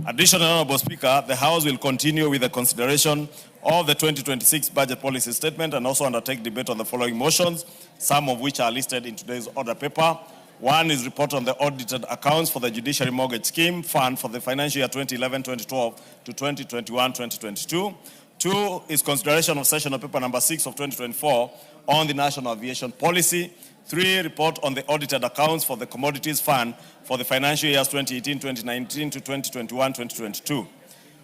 Additionally, Honorable Speaker, the House will continue with the consideration of the 2026 budget policy statement and also undertake debate on the following motions, some of which are listed in today's order paper. One is report on the audited accounts for the Judiciary Mortgage Scheme Fund for the financial year 2011-2012 to 2021-2022. Two is consideration of sessional paper number 6 of 2024 on the National Aviation Policy. 3, report on the audited accounts for the Commodities Fund for the financial years 2018-2019 to 2021-2022.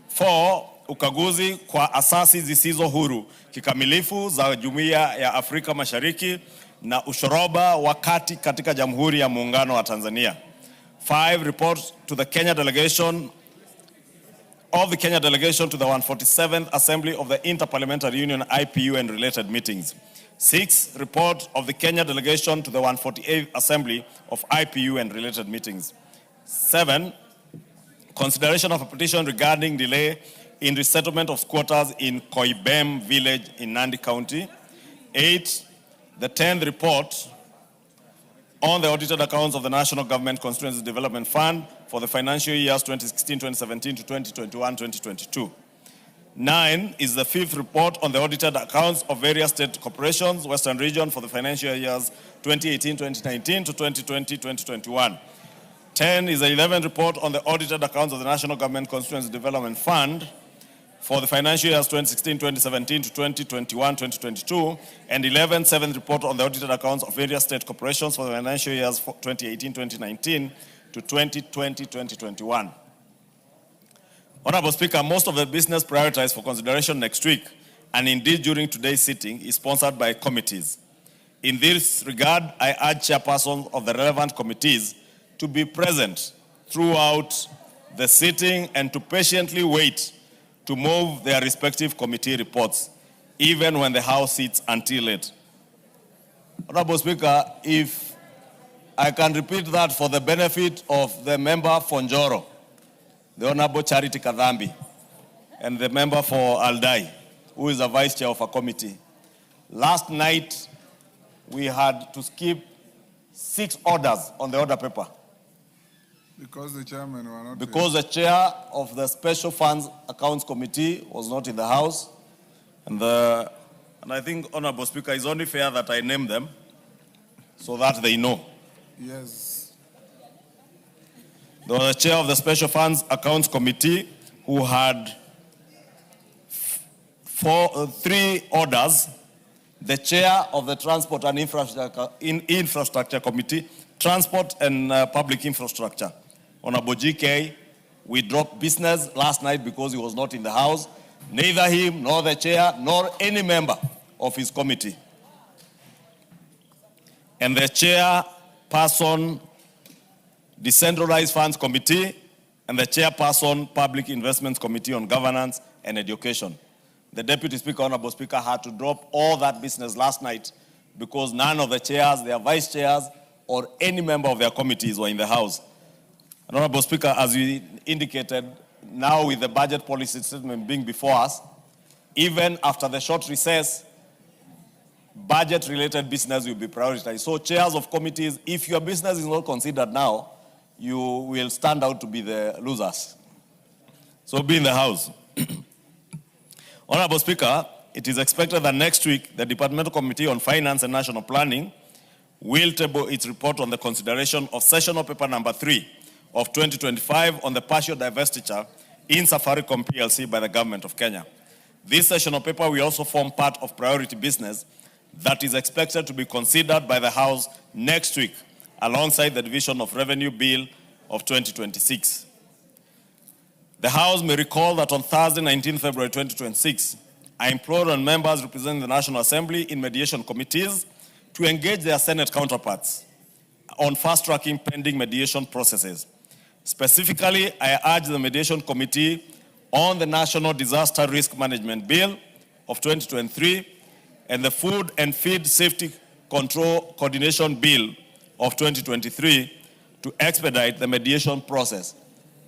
4, ukaguzi kwa asasi zisizo huru kikamilifu za Jumuiya ya Afrika Mashariki na ushoroba wakati katika Jamhuri ya Muungano wa Tanzania. 5, report to the Kenya delegation to the 147th Assembly of the Interparliamentary Union IPU and related meetings. 6, report of the Kenya delegation to the 148th Assembly of IPU and related meetings. 7, consideration of a petition regarding delay in resettlement of squatters in Koibem village in Nandi County. 8, the 10th report on the audited accounts of the National Government Constituency Development Fund for the financial years 2016-2017 to 2021-2022. 9 is the 5th report on the audited accounts of various state corporations, Western Region, for the financial years 2018-2019 to 2020-2021. 10 is the 11th report on the audited accounts of the National Government Constituency Development Fund for the financial years 2016-2017 to 2021-2022, and 7th report on the audited accounts of various state corporations for the financial years 2018-2019 to 2020-2021. Honorable Speaker, most of the business prioritized for consideration next week, and indeed during today's sitting, is sponsored by committees. In this regard, I urge chairpersons of the relevant committees to be present throughout the sitting and to patiently wait to move their respective committee reports, even when the House sits until late. Honorable Speaker, if I can repeat that for the benefit of the member for Njoro, the Honorable Charity Kadhambi, and the member for Aldai, who is the vice chair of a committee. Last night, we had to skip 6 orders on the order paper. Because the chairman were not Because the chair of the Special Funds Accounts Committee was not in the House. And I think, Honorable Speaker, it's only fair that I name them so that they know. Yes. There was the chair of the Special Funds Accounts Committee who had 3 orders. The chair of the Transport and Infrastructure Committee, Transport and Public Infrastructure, Honorable GK, we dropped business last night because he was not in the House. Neither him, nor the chair, nor any member of his committee. And the chairperson, Decentralized Funds Committee, and the chairperson, Public Investments Committee on Governance and Education. The Deputy Speaker, Honorable Speaker, had to drop all that business last night because none of the chairs, their vice chairs, or any member of their committees were in the House. And Honorable Speaker, as you indicated, now with the budget policy statement being before us, even after the short recess, budget-related business will be prioritized. So chairs of committees, if your business is not considered now, you will stand out to be the losers. So be in the House. Honorable Speaker, it is expected that next week, the Departmental Committee on Finance and National Planning will table its report on the consideration of sessional paper number 3 of 2025 on the partial divestiture in Safaricom PLC by the Government of Kenya. This sessional paper will also form part of priority business that is expected to be considered by the House next week, alongside the Division of Revenue Bill of 2026. The House may recall that on Thursday, 19 February 2026, I implored on members representing the National Assembly in mediation committees to engage their Senate counterparts on fast-tracking pending mediation processes. Specifically, I urge the Mediation Committee on the National Disaster Risk Management Bill of 2023 and the Food and Feed Safety Control Coordination Bill of 2023 to expedite the mediation process.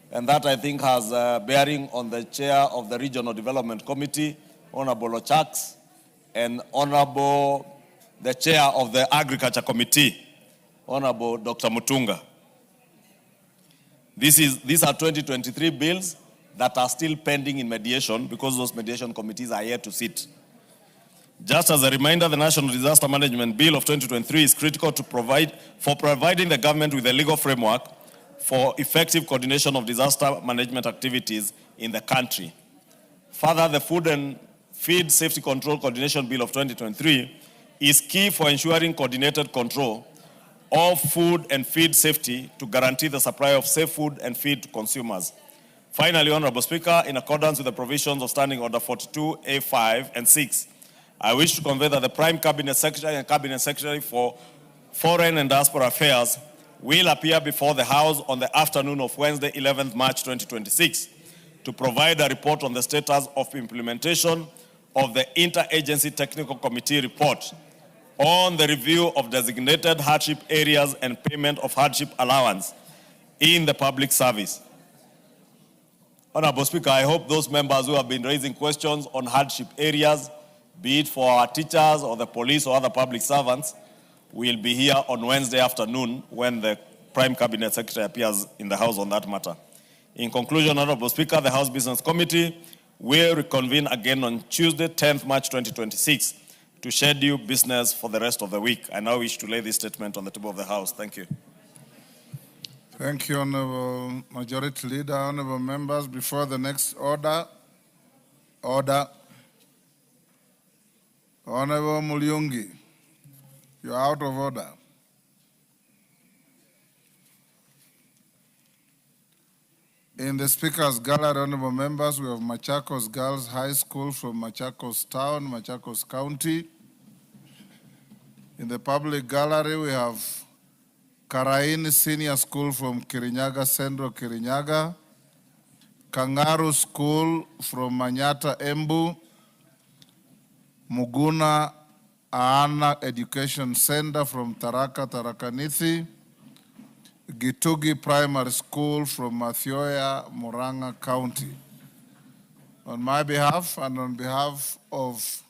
And that, I think, has bearing on the chair of the Regional Development Committee, Honorable Ochaks, and Honorable the chair of the Agriculture Committee, Honorable Dr. Mutunga. These are 2023 bills that are still pending in mediation because those mediation committees are yet to sit. Just as a reminder, the National Disaster Management Bill of 2023 is critical to providing the government with a legal framework for effective coordination of disaster management activities in the country. Further, the Food and Feed Safety Control Coordination Bill of 2023 is key for ensuring coordinated control of food and feed safety to guarantee the supply of safe food and feed to consumers. Finally, Honorable Speaker, in accordance with the provisions of Standing Order 42A5 and 6, I wish to convey that the Prime Cabinet Secretary and Cabinet Secretary for Foreign and Diaspora Affairs will appear before the House on the afternoon of Wednesday, 11th March 2026, to provide a report on the status of implementation of the Interagency Technical Committee report on the review of designated hardship areas and payment of hardship allowance in the public service. Honorable Speaker, I hope those members who have been raising questions on hardship areas, be it for our teachers or the police or other public servants, will be here on Wednesday afternoon when the Prime Cabinet Secretary appears in the House on that matter. In conclusion, Honorable Speaker, the House Business Committee will reconvene again on Tuesday, 10th March 2026 to schedule business for the rest of the week. I now wish to lay this statement on the table of the House. Thank you. Thank you, Honorable Majority Leader. Honorable members, before the next order. Honorable Mulyungi, you are out of order. In the Speaker's Gallery, honorable members, we have Machakos Girls High School from Machakos Town, Machakos County. In the Public Gallery, we have Karaini Senior School from Kirinyaga Central, Kirinyaga. Kangaru School from Manyatta, Embu. Muguna Aana Education Center from Tharaka, Tharakanithi. Gitugi Primary School from Mathioya, Murang'a County. On my behalf and on behalf of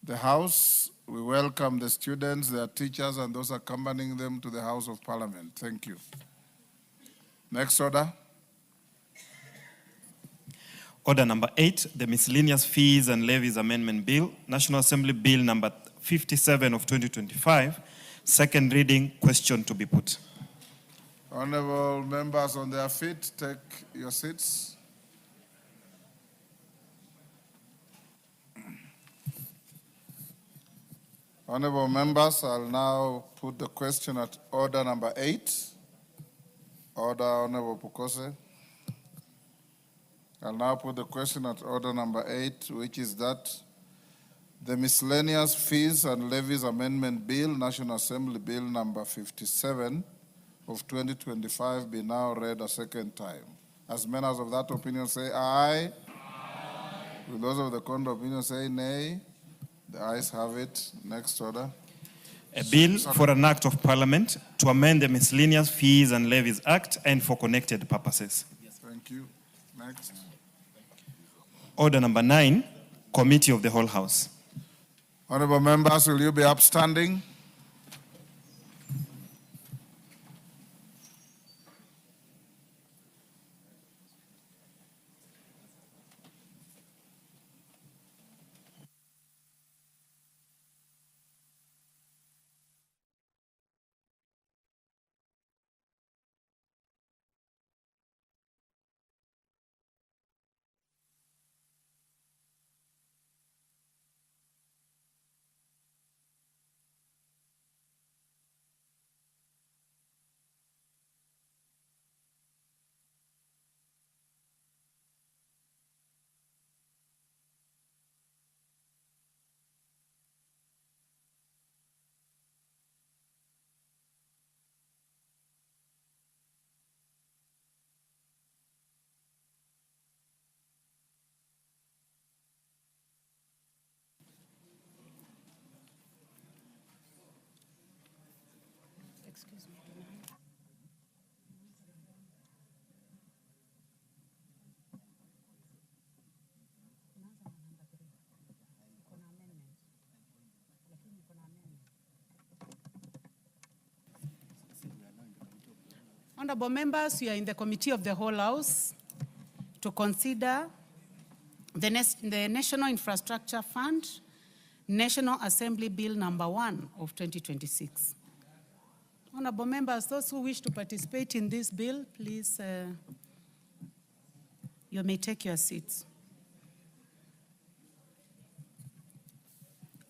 the House, we welcome the students, their teachers, and those accompanying them to the House of Parliament. Thank you. Next order. Order number 8, the Miscellaneous Fees and Levies Amendment Bill, National Assembly Bill number 57 of 2025, second reading, question to be put. Honorable members on their feet, take your seats. Honorable members, I'll now put the question at order number 8. Order, Honorable Pukose. I'll now put the question at order number 8, which is that the Miscellaneous Fees and Levies Amendment Bill, National Assembly Bill number 57 of 2025 be now read a second time. As members of that opinion say aye. Aye. Will those of the contrary opinion say nay? The ayes have it. Next order. A bill for an act of Parliament to amend the Miscellaneous Fees and Levies Act and for connected purposes. Yes. Thank you. Next. Order number 9, Committee of the Whole House. Honorable members, will you be upstanding? Honorable members, we are in the Committee of the Whole House to consider the National Infrastructure Fund, National Assembly Bill number 1 of 2026. Honorable members, those who wish to participate in this bill, please, you may take your seats.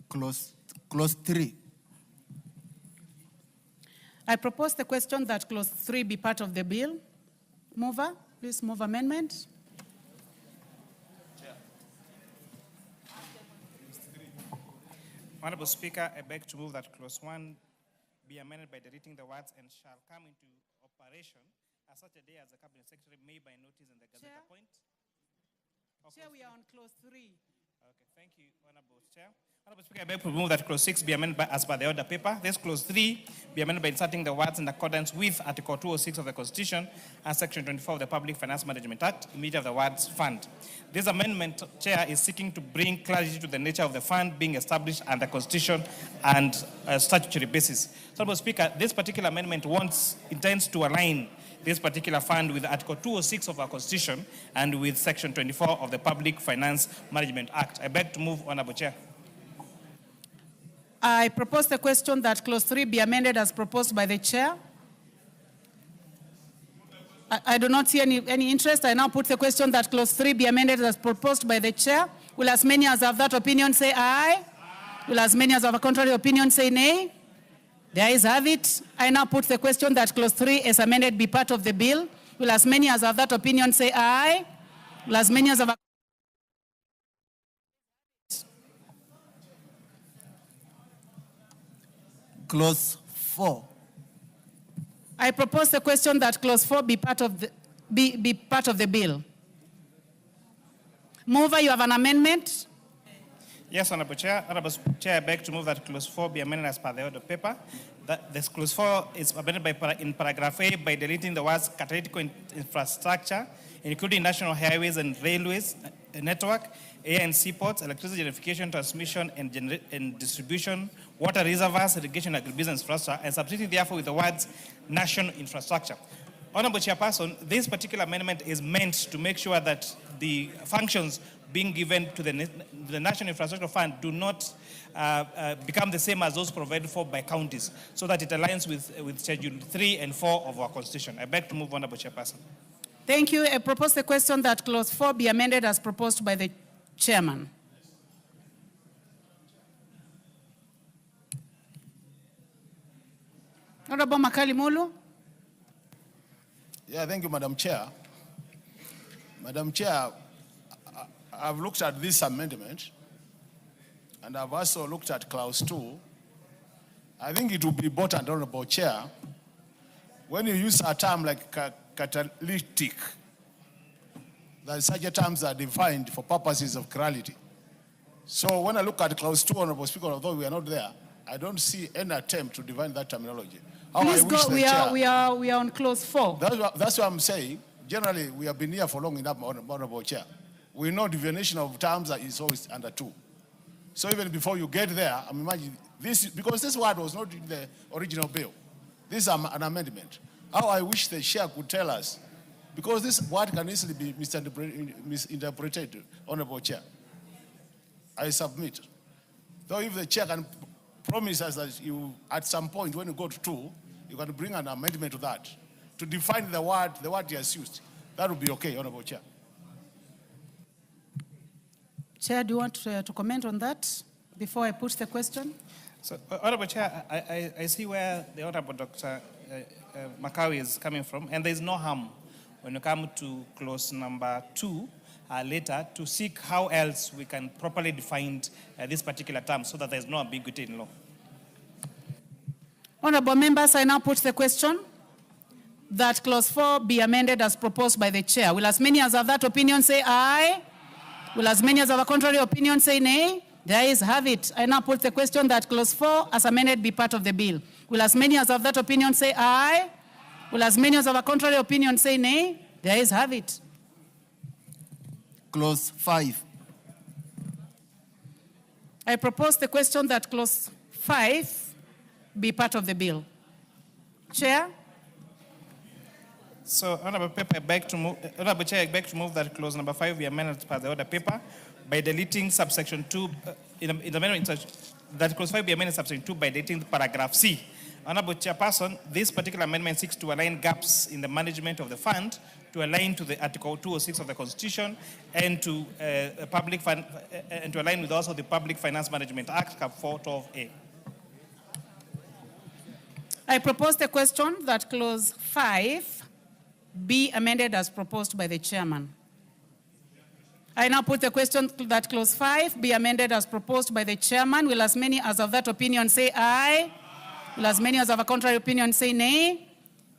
Clause 3. I propose the question that clause 3 be part of the bill. Mover, please move amendment. Honorable Speaker, I beg to move that clause 1 be amended by deleting the words "and shall come into operation as such a day as the Cabinet Secretary may by notice in the Gazette Chair. appoint." Chair, we are on clause 3. Okay, thank you, Honorable Chair. Honorable Speaker, I beg to move that clause 6 be amended as per the order paper. This clause 3 be amended by inserting the words "in accordance with Article 206 of the Constitution and Section 24 of the Public Finance Management Act," immediately of the words "fund." This amendment, Chair, is seeking to bring clarity to the nature of the fund being established under Constitution and statutory basis. So, Honorable Speaker, this particular amendment intends to align this particular fund with Article 206 of our Constitution and with Section 24 of the Public Finance Management Act. I beg to move, Honorable Chair. I propose the question that clause 3 be amended as proposed by the chair. I do not see any interest. I now put the question that clause 3 be amended as proposed by the chair. Will as many as have that opinion say aye? Will as many as have a contrary opinion say nay? The ayes have it. I now put the question that clause 3 as amended be part of the bill. Will as many as have that opinion say aye? Will as many as have a Clause 4. I propose the question that clause 4 be part of the bill. Mover, you have an amendment? Yes, Honorable Chair. Honorable Chair, I beg to move that clause 4 be amended as per the order paper. This clause 4 is amended in paragraph A by deleting the words "catalytic infrastructure," including national highways and railways network, air and seaports, electricity generation, transmission and distribution, water reservoirs, irrigation, agribusiness infrastructure, and substituting therefore with the words "national infrastructure." Honorable Chairperson, this particular amendment is meant to make sure that the functions being given to the National Infrastructure Fund do not become the same as those provided for by counties, so that it aligns with Schedule 3 and 4 of our Constitution. I beg to move, Honorable Chairperson. Thank you. I propose the question that clause 4 be amended as proposed by the chairman. Honorable Makali Mulu. Yeah, thank you, Madam Chair. Madam Chair, I've looked at this amendment, and I've also looked at clause 2. I think it would be important, Honorable Chair, when you use a term like catalytic, that such terms are defined for purposes of clarity. So when I look at clause 2, Honorable Speaker, although we are not there, I don't see any attempt to define that terminology. Please go. We are on clause 4. That's what I'm saying. Generally, we have been here for long enough, Honorable Chair. We know divination of terms is always under 2. So even before you get there, I'm imagining this, because this word was not in the original bill. This is an amendment. How I wish the chair could tell us, because this word can easily be misinterpreted, Honorable Chair. I submit. Though if the chair can promise us that you, at some point when you go to 2, you can bring an amendment to that, to define the word he has used. That would be okay, Honorable Chair. Chair, do you want to comment on that before I put the question? So, Honorable Chair, I see where the Honorable Dr. Makawi is coming from, and there is no harm when you come to clause number 2 later to seek how else we can properly define this particular term so that there is no ambiguity in law. Honorable members, I now put the question that clause 4 be amended as proposed by the chair. Will as many as have that opinion say aye? Will as many as have a contrary opinion say nay? The ayes have it. I now put the question that clause 4 as amended be part of the bill. Will as many as have that opinion say aye? Will as many as have a contrary opinion say nay? The ayes have it. Clause 5. I propose the question that clause 5 be part of the bill. Chair? So, Honorable Chair, I beg to move that clause number 5 be amended as per the order paper by deleting subsection 2, in the amendment that clause 5 be amended subsection 2 by deleting paragraph C. Honorable Chairperson, this particular amendment seeks to align gaps in the management of the fund to align to the Article 206 of the Constitution and to and to align with also the Public Finance Management Act, Cap 412A. I propose the question that clause 5 be amended as proposed by the chairman. I now put the question that clause 5 be amended as proposed by the chairman. Will as many as of that opinion say aye? Will as many as of a contrary opinion say nay?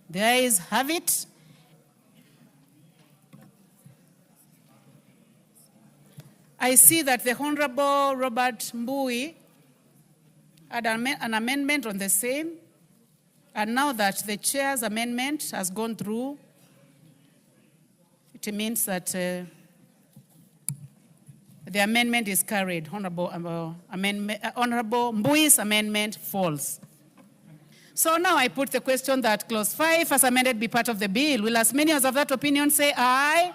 The ayes have it. I see that the Honorable Robert Mbui had an amendment on the same, and now that the chair's amendment has gone through, it means that the amendment is carried. Honorable Mbui's amendment falls. So now I put the question that clause 5 as amended be part of the bill. Will as many as of that opinion say aye?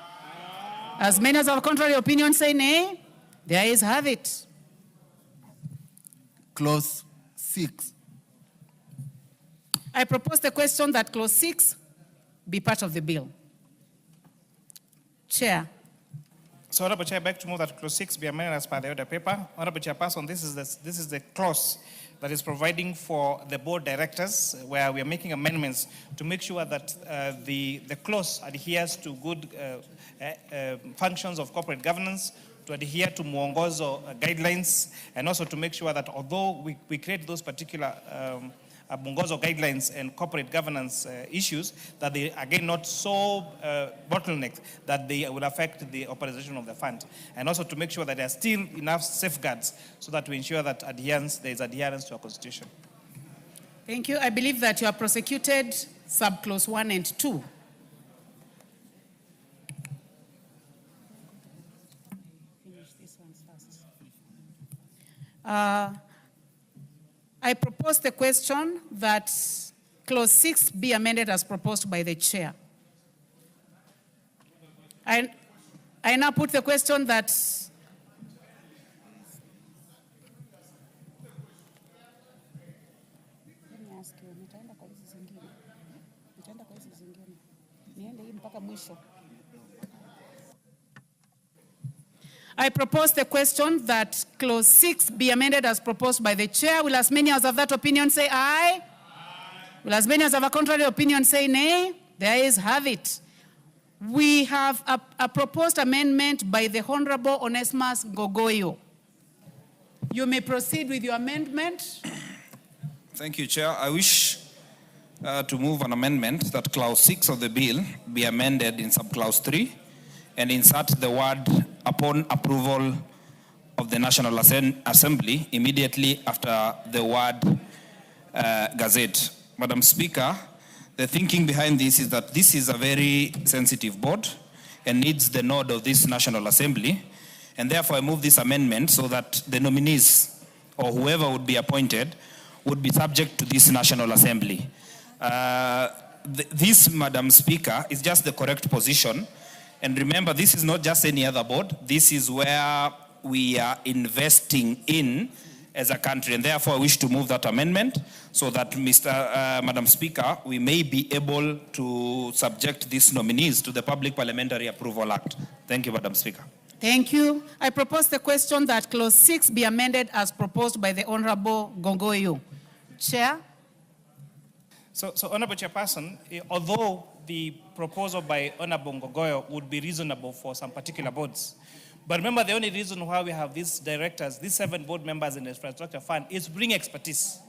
As many as of contrary opinion say nay? The ayes have it. Clause 6. I propose the question that clause 6 be part of the bill. Chair. So, Honorable Chair, I beg to move that clause 6 be amended as per the order paper. Honorable Chairperson, this is the clause that is providing for the board directors, where we are making amendments to make sure that the clause adheres to good functions of corporate governance, to adhere to mwongozo guidelines, and also to make sure that although we create those particular mwongozo guidelines and corporate governance issues, that they again not so bottlenecked that they will affect the operation of the fund, and also to make sure that there are still enough safeguards so that we ensure that there is adherence to our constitution. Thank you. I believe that you have prosecuted subclause 1 and 2. I propose the question that clause 6 be amended as proposed by the chair. I now put the question that I propose the question that clause 6 be amended as proposed by the chair. Will as many as of that opinion say aye? Will as many as of a contrary opinion say nay? The ayes have it. We have a proposed amendment by the Honorable Onesmus Ngogoyo. You may proceed with your amendment. Thank you, Chair. I wish to move an amendment that clause 6 of the bill be amended in subclause 3 and insert the word upon approval of the National Assembly immediately after the word gazette. Madam Speaker, the thinking behind this is that this is a very sensitive board and needs the nod of this National Assembly, and therefore I move this amendment so that the nominees or whoever would be appointed would be subject to this National Assembly. This, Madam Speaker, is just the correct position. And remember, this is not just any other board. This is where we are investing in as a country. And therefore, I wish to move that amendment so that, Madam Speaker, we may be able to subject these nominees to the Public Parliamentary Approval Act. Thank you, Madam Speaker. Thank you. I propose the question that clause 6 be amended as proposed by the Honorable Ngogoyo. Chair. So Honorable Chairperson, although the proposal by Honorable Ngogoyo would be reasonable for some particular boards, but remember the only reason why we have these directors, these 7 board members in the infrastructure fund, is to bring expertise.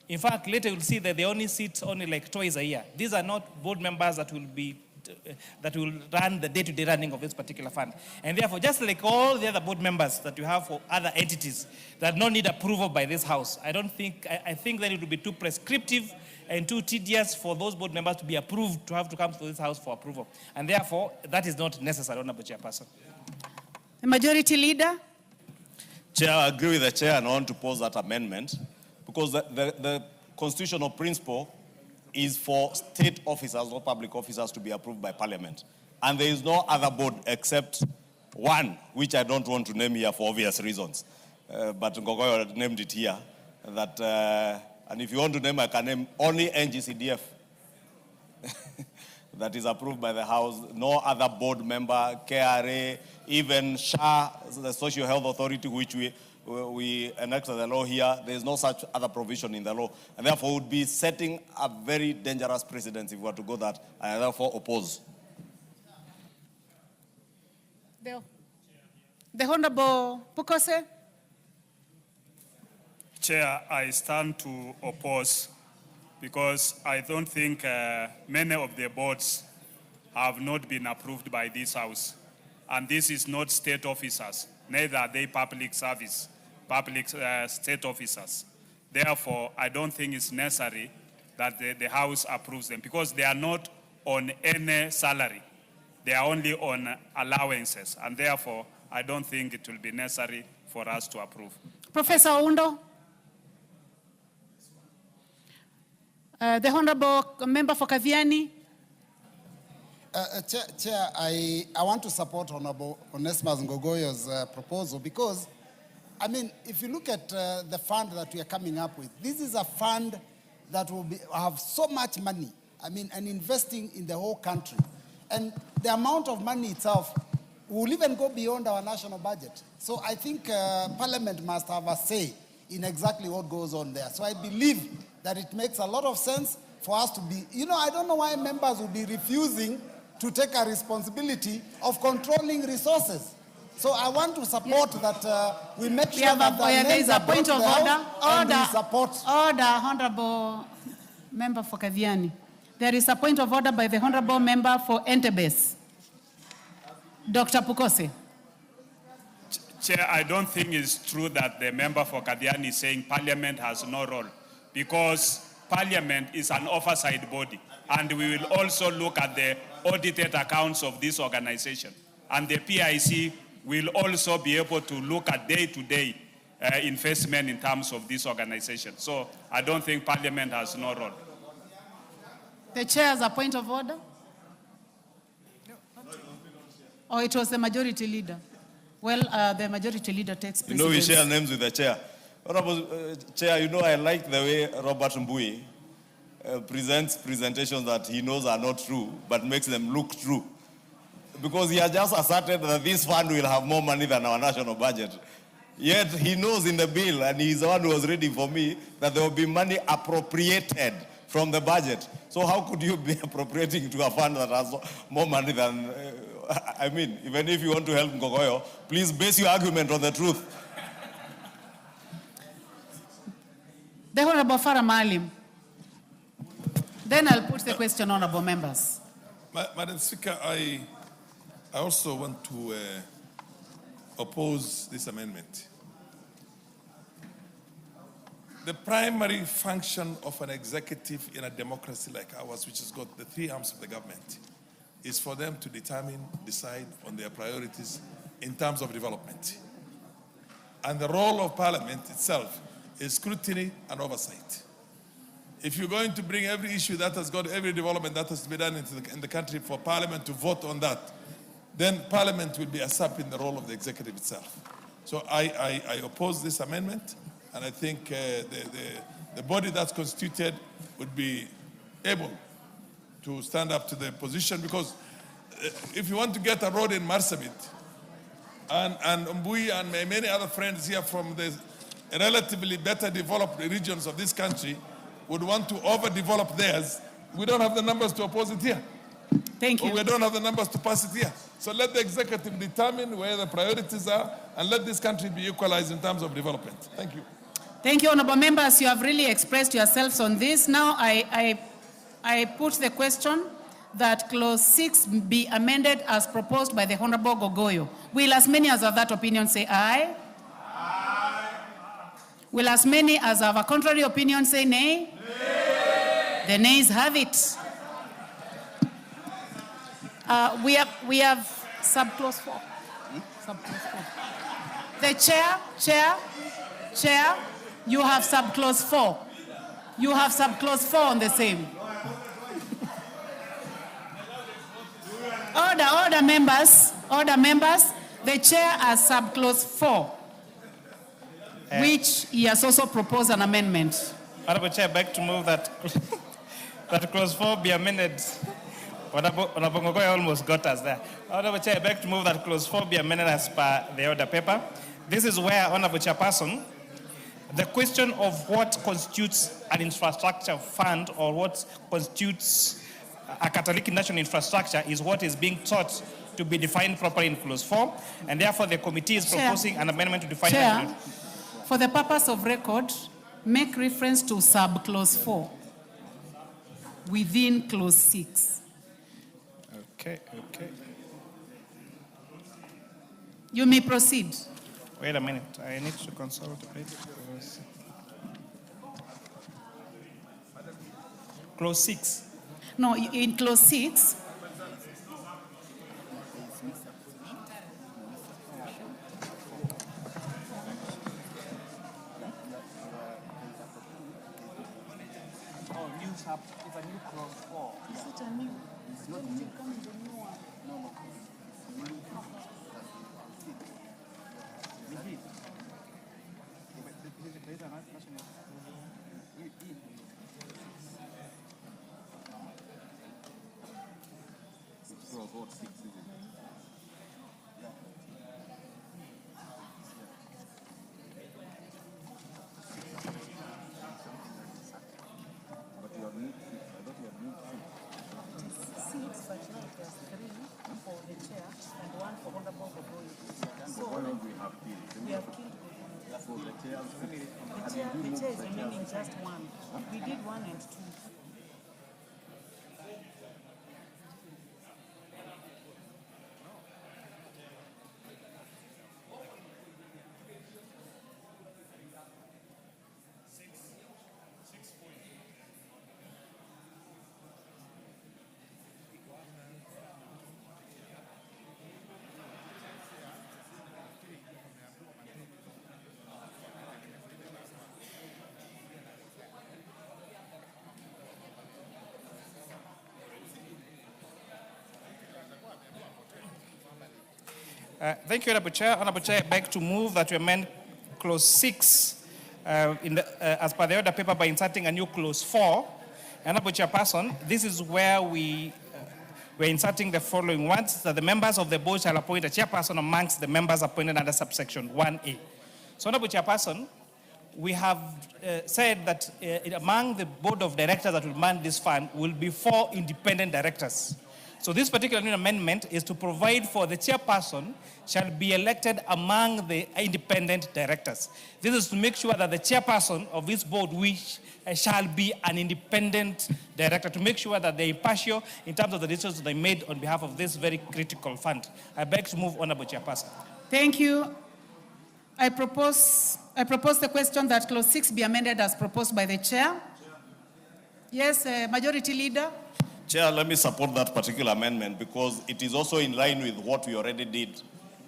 In fact, later you'll see that they only sit like twice a year. These are not board members that will run the day-to-day running of this particular fund. And therefore, just like all the other board members that you have for other entities that don't need approval by this House, I think that it would be too prescriptive and too tedious for those board members to be approved, to have to come to this House for approval. And therefore, that is not necessary, Honorable Chairperson. The Majority Leader. Chair, I agree with the chair and I want to pose that amendment because the constitutional principle is for state officers or public officers to be approved by Parliament. And there is no other board except one, which I don't want to name here for obvious reasons. But Ngogoyo named it here. That, and if you want to name, I can name only NGCDF that is approved by the House. No other board member, KRA, even SHA, the Social Health Authority, which we enacted the law here. There is no such other provision in the law. And therefore would be setting a very dangerous precedent if we were to go that. I therefore oppose. The Honorable Pukose. Chair, I stand to oppose because I don't think many of the boards have not been approved by this House. And this is not state officers, neither are they public service, state officers. Therefore, I don't think it's necessary that the House approves them because they are not on any salary. They are only on allowances. And therefore, I don't think it will be necessary for us to approve. Professor Oundo. The Honorable Member for Kathiani. Chair, I want to support Honorable Onesmus Ngogoyo's proposal because, I mean, if you look at the fund that we are coming up with, this is a fund that will have so much money, I mean, and investing in the whole country. And the amount of money itself will even go beyond our national budget. So I think Parliament must have a say in exactly what goes on there. So I believe that it makes a lot of sense for us to be, I don't know why members will be refusing to take a responsibility of controlling resources. So I want to support that we make sure that there is a point of order. Order, Honorable Member for Kathiani. There is a point of order by the Honorable Member for Entebbe. Dr. Pukose. Chair, I don't think it's true that the member for Kathiani is saying Parliament has no role, because Parliament is an oversight body, and we will also look at the audited accounts of this organization. And the PIC will also be able to look at day-to-day investment in terms of this organization. So I don't think Parliament has no role. The chair has a point of order? Or it was the majority leader? Well, the majority leader takes precedence. We share names with the chair. Honorable Chair, I like the way Robert Mbui presents presentations that he knows are not true, but makes them look true. Because he has just asserted that this fund will have more money than our national budget. Yet he knows in the bill, and he's the one who was reading for me, that there will be money appropriated from the budget. So how could you be appropriating to a fund that has more money than... I mean, even if you want to help Ngogoyo, please base your argument on the truth. The Honorable Farah Maalim. Then I'll put the question, honorable members. Madam Speaker, I also want to oppose this amendment. The primary function of an executive in a democracy like ours, which has got the three arms of the government, is for them to decide on their priorities in terms of development. And the role of Parliament itself is scrutiny and oversight. If you're going to bring every issue that has got every development that has to be done in the country for Parliament to vote on that, then Parliament will be usurping the role of the executive itself. So I oppose this amendment, and I think the body that's constituted would be able to stand up to the position, because if you want to get a road in Marsabit, and Mbui and many other friends here from the relatively better developed regions of this country would want to overdevelop theirs, we don't have the numbers to oppose it here. Thank you. Or we don't have the numbers to pass it here. So let the executive determine where the priorities are, and let this country be equalized in terms of development. Thank you. Thank you, honorable members. You have really expressed yourselves on this. Now I put the question that clause 6 be amended as proposed by the Honorable Ngogoyo. Will as many as have that opinion say aye? Aye. Will as many as have a contrary opinion say nay? Nay. The nays have it. We have subclause 4. Subclause 4. The chair, you have subclause 4. You have subclause 4 on the same. order members. The chair has sub-clause 4, which he has also proposed an amendment. Honorable Chair, I beg to move that that clause 4 be amended. Honorable Ngogoyo almost got us there. Honorable Chair, I beg to move that clause 4 be amended as per the order paper. This is where, Honorable Chairperson, the question of what constitutes an infrastructure fund or what constitutes a Catholic national infrastructure is what is being sought to be defined properly in clause 4, and therefore the committee is proposing an amendment to define that. Chair, for the purpose of record, make reference to sub-clause 4 within clause 6. Okay. You may proceed. Wait a minute, I need to consult a bit. Clause 6. No, in clause 6, The chair is remaining just one. We did 1 and 2. Thank you, Honorable Chair. Honorable Chair, I beg to move that we amend clause 6 as per the order paper by inserting a new clause 4. Honorable Chairperson, this is where we're inserting the following words, that the members of the board shall appoint a chairperson amongst the members appointed under subsection 1A. So, Honorable Chairperson, we have said that among the board of directors that will man this fund will be 4 independent directors. So this particular new amendment is to provide for the chairperson shall be elected among the independent directors. This is to make sure that the chairperson of this board which shall be an independent director, to make sure that they're impartial in terms of the decisions they made on behalf of this very critical fund. I beg to move, Honorable Chairperson. Thank you. I propose the question that clause 6 be amended as proposed by the chair. Yes, Majority Leader. Chair, let me support that particular amendment because it is also in line with what we already did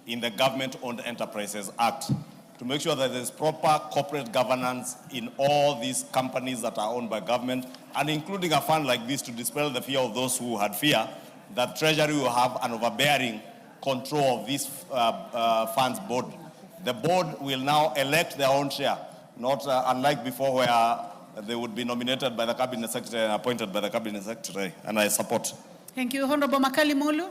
in the Government-Owned Enterprises Act to make sure that there's proper corporate governance in all these companies that are owned by government, and including a fund like this to dispel the fear of those who had fear that Treasury will have an overbearing control of this fund's board. The board will now elect their own chair, not unlike before where they would be nominated by the Cabinet Secretary and appointed by the Cabinet Secretary, and I support. Thank you. Honorable Makali Mulu.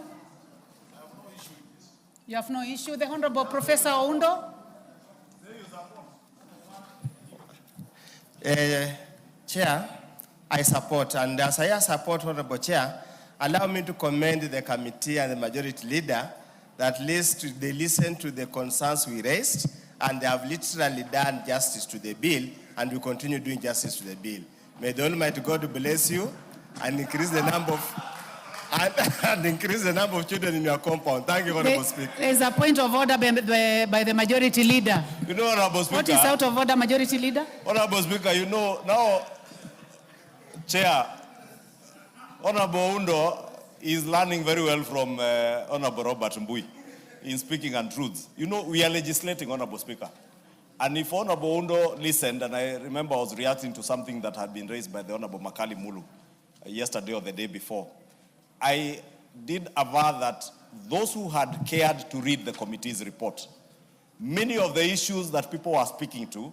You have no issue. The Honorable Professor Oundo. Chair, I support, and as I support, Honorable Chair, allow me to commend the committee and the Majority Leader that at least they listened to the concerns we raised, and they have literally done justice to the bill, and we continue doing justice to the bill. May the Almighty God bless you and increase the number of children in your compound. Thank you, Honorable Speaker. There is a point of order by the Majority Leader. You know, Honorable Speaker. What is out of order, Majority Leader? Honorable Speaker, you know, now, Chair, Honorable Undo is learning very well from Honorable Robert Mbui in speaking untruths. You know, we are legislating, Honorable Speaker. And if Honorable Undo listened, and I remember I was reacting to something that had been raised by the Honorable Makali Mulu yesterday or the day before, I did aver that those who had cared to read the committee's report, many of the issues that people were speaking to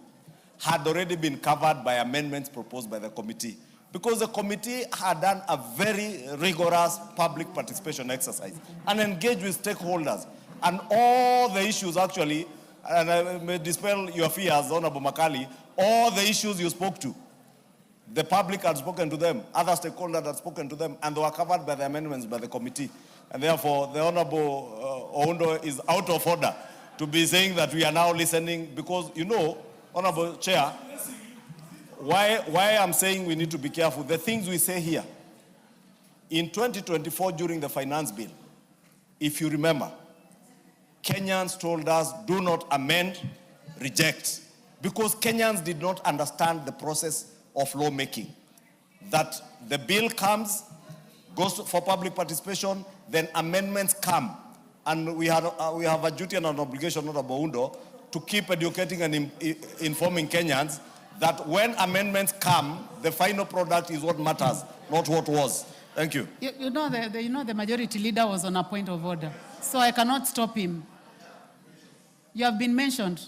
had already been covered by amendments proposed by the committee, because the committee had done a very rigorous public participation exercise and engaged with stakeholders. And all the issues actually, and I may dispel your fears, Honorable Makali, all the issues you spoke to, the public had spoken to them, other stakeholders had spoken to them, and they were covered by the amendments by the committee. And therefore, the Honorable Oundo is out of order to be saying that we are now listening, because, you know, Honorable Chair, why I'm saying we need to be careful, the things we say here. In 2024, during the finance bill, if you remember, Kenyans told us, do not amend, reject, because Kenyans did not understand the process of lawmaking. That the bill comes, goes for public participation, then amendments come. And we have a duty and an obligation, Honorable Oundo, to keep educating and informing Kenyans that when amendments come, the final product is what matters, not what was. Thank you. You know, the majority leader was on a point of order, so I cannot stop him. You have been mentioned.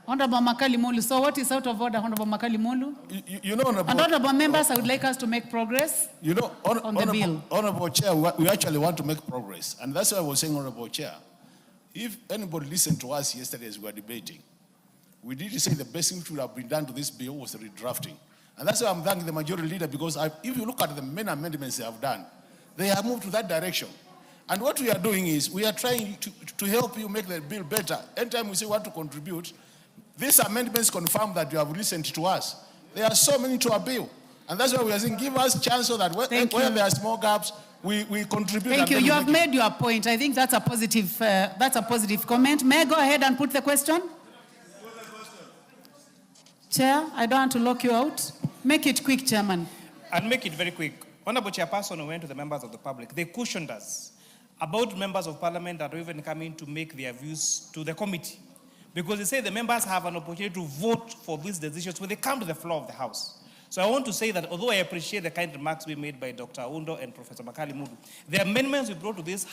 Honorable Makali Mulu. So what is out of order, Honorable Makali Mulu? You know, Honorable members, I would like us to make progress on the bill. Honorable Chair, we actually want to make progress. And that's why I was saying, Honorable Chair, if anybody listened to us yesterday as we were debating, we did say the best thing which would have been done to this bill was the redrafting. And that's why I'm thanking the majority leader, because if you look at the main amendments they have done, they have moved to that direction. And what we are doing is we are trying to help you make the bill better. Anytime we say we want to contribute, these amendments confirm that you have listened to us. There are so many to our bill. And that's why we are saying give us a chance so that where there are small gaps, we contribute. Thank you. You have made your point. I think that's a positive comment. May I go ahead and put the question? Chair, I don't want to lock you out. Make it quick, Chairman. I'll make it very quick. Honorable Chairperson went to the members of the public. They cautioned us about members of parliament that are even coming to make their views to the committee. Because they say the members have an opportunity to vote for these decisions when they come to the floor of the House. So I want to say that although I appreciate the kind remarks we made by Dr. Oundo and Professor Makali Mulu, the amendments we brought to this,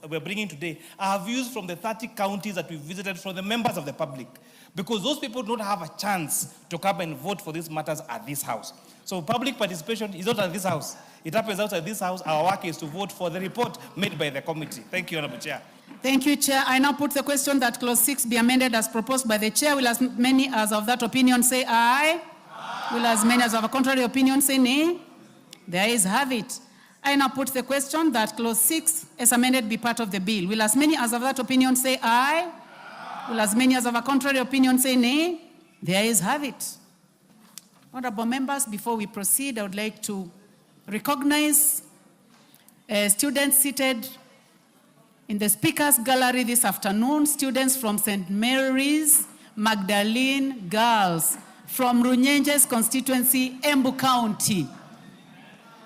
we're bringing today, are views from the 30 counties that we visited from the members of the public. Because those people don't have a chance to come and vote for these matters at this House. So public participation is not at this House. It happens outside this House. Our work is to vote for the report made by the committee. Thank you, Honorable Chair. Thank you, Chair. I now put the question that Clause 6 be amended as proposed by the Chair. Will as many as of that opinion say aye? Aye. Will as many as of a contrary opinion say nay? The ayes have it. I now put the question that Clause 6 as amended be part of the bill. Will as many as of that opinion say aye? Aye. Will as many as of a contrary opinion say nay? The ayes have it. Honorable members, before we proceed, I would like to recognize students seated in the speakers gallery this afternoon, students from St. Mary's Magdalene Girls from Runyenje's constituency, Embu County.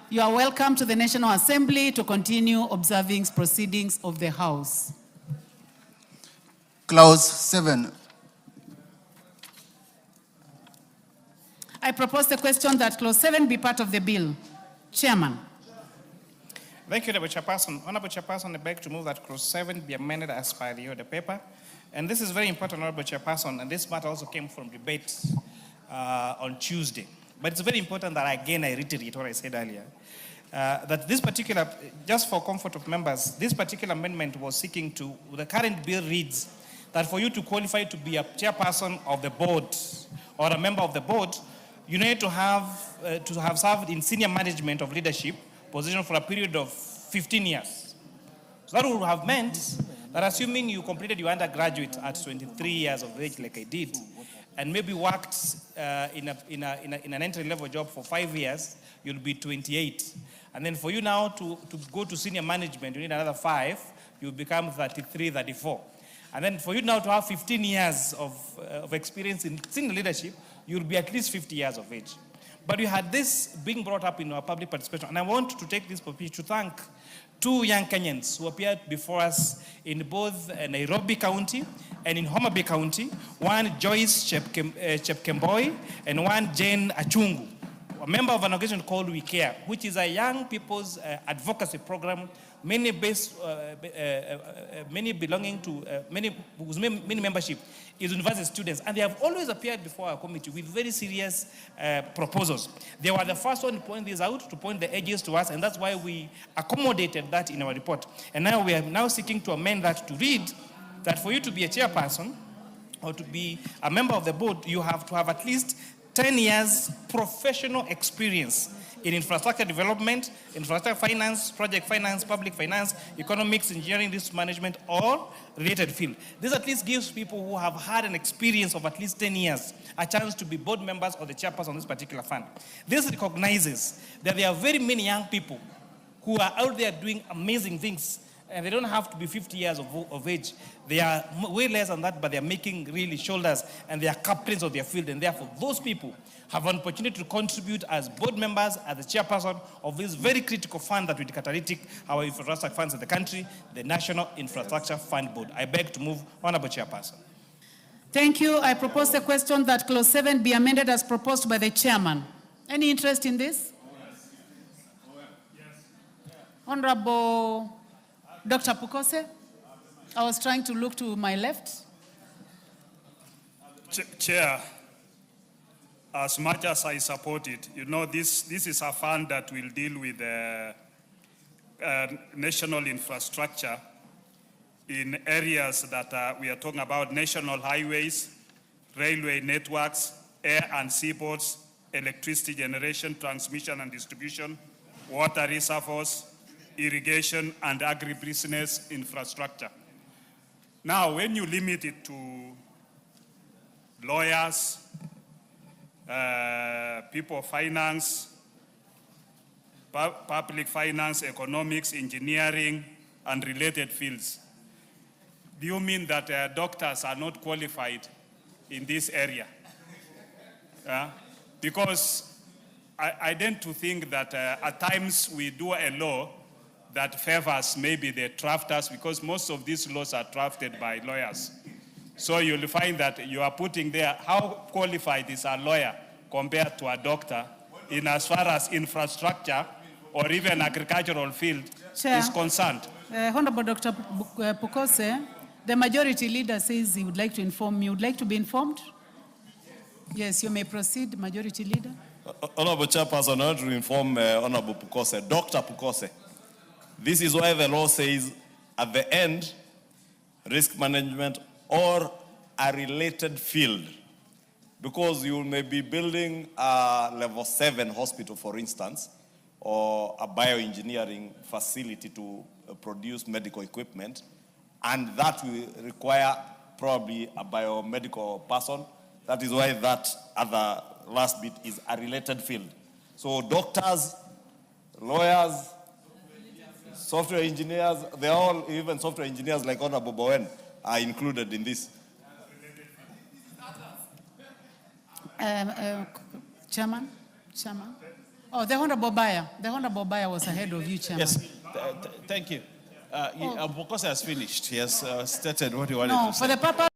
You are welcome to the National Assembly to continue observing proceedings of the House. Clause 7. I propose the question that Clause 7 be part of the bill. Chairman. Thank you, Honorable Chairperson. Honorable Chairperson, I beg to move that Clause 7 be amended as per the order paper. And this is very important, Honorable Chairperson, and this matter also came from debate on Tuesday. But it's very important that, again, I reiterate what I said earlier, that this particular, just for comfort of members, this particular amendment was seeking to, the current bill reads that for you to qualify to be a chairperson of the board or a member of the board, you need to have served in senior management of leadership position for a period of 15 years. So that would have meant that assuming you completed your undergraduate at 23 years of age like I did, and maybe worked in an entry-level job for 5 years, you'll be 28. And then for you now to go to senior management, you need another 5, you'll become 33, 34. And then for you now to have 15 years of experience in senior leadership, you'll be at least 50 years of age. But we had this being brought up in our public participation. And I want to take this opportunity to thank 2 young Kenyans who appeared before us in both Nairobi County and in Homa Bay County. One, Joyce Chepkemboi, and one, Jane Ichungwa, a member of an organization called We Care, which is a young people's advocacy program many belonging to many membership is university students, and they have always appeared before our committee with very serious proposals. They were the first one to point this out, to point the edges to us, and that's why we accommodated that in our report. And now we are now seeking to amend that to read that for you to be a chairperson or to be a member of the board, you have to have at least 10 years professional experience in infrastructure development, infrastructure finance, project finance, public finance, economics, engineering, risk management, or related field. This at least gives people who have had an experience of at least 10 years a chance to be board members or the chairperson of this particular fund. This recognizes that there are very many young people who are out there doing amazing things, and they don't have to be 50 years of age. They are way less than that, but they are making really shoulders, and they are captains of their field, and therefore those people have an opportunity to contribute as board members, as the chairperson of this very critical fund that will catalytic our infrastructure funds in the country, the National Infrastructure Fund Board. I beg to move, Honorable Chairperson. Thank you. I propose the question that clause 7 be amended as proposed by the chairman. Any interest in this? Honorable Dr. Pukose? I was trying to look to my left. Chair, as much as I support it, you know, this is a fund that will deal with national infrastructure in areas that we are talking about: national highways, railway networks, air and seaports, electricity generation, transmission and distribution, water reservoirs, irrigation, and agribusiness infrastructure. Now, when you limit it to lawyers, people of finance, public finance, economics, engineering, and related fields, do you mean that doctors are not qualified in this area? Because I tend to think that at times we do a law that favors maybe the drafters, because most of these laws are drafted by lawyers. So you'll find that you are putting there how qualified is a lawyer compared to a doctor in as far as infrastructure or even agricultural field is concerned. Honorable Dr. Pukose, the majority leader says he would like to inform you. Would like to be informed? Yes, you may proceed, majority leader. Honorable Chairperson, I want to inform Honorable Pukose, Dr. Pukose. This is why the law says at the end, risk management or a related field. Because you may be building a level 7 hospital, for instance, or a bioengineering facility to produce medical equipment, and that will require probably a biomedical person. That is why that other last bit is a related field. So doctors, lawyers, software engineers, they're all, even software engineers like Honorable Bowen are included in this. Chairman? Oh, the Honorable Bayer. The Honorable Bayer was ahead of you, Chairman. Yes, thank you. Pukose has finished. He has stated what he wanted to say. For the purpose